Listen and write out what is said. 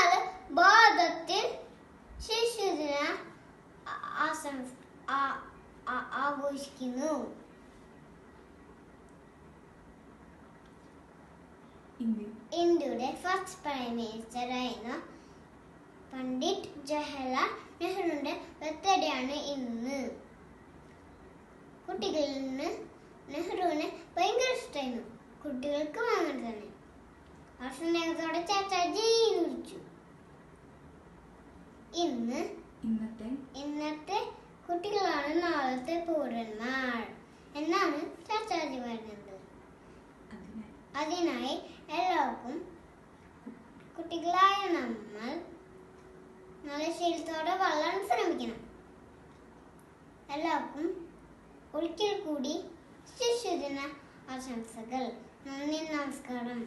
നാള് ഭാരതത്തിൽ ശിശുദിന ആഘോഷിക്കുന്നു. ഇന്ത്യയുടെ ഫസ്റ്റ് പ്രൈം മിനിസ്റ്റർ ആയിരുന്ന പണ്ഡിറ്റ് ജവഹർലാൽ നെഹ്റുവിന്റെ ബർത്ത്ഡേ ആണ് ഇന്ന്. കുട്ടികളിൽ നെഹ്റുവിനെ ഭയങ്കര ഇഷ്ടമായിരുന്നു. കുട്ടികൾക്ക് അങ്ങനെ തന്നെ. ആ സ്നേഹത്തോടെ ചാച്ചാജി വിളിച്ചു. ഇന്നത്തെ കുട്ടികളാണ് നാളത്തെ പൗരന്മാർ എന്നാണ് ചാച്ചാജി പറയുന്നത്. അതിനായി എല്ലാവർക്കും കുട്ടികളായ നമ്മൾ നല്ല ശീലത്തോടെ വളരാൻ ശ്രമിക്കണം. എല്ലാവർക്കും ഒരിക്കൽ കൂടി ശിശുദിന ആശംസകൾ. നന്ദി, നമസ്കാരം.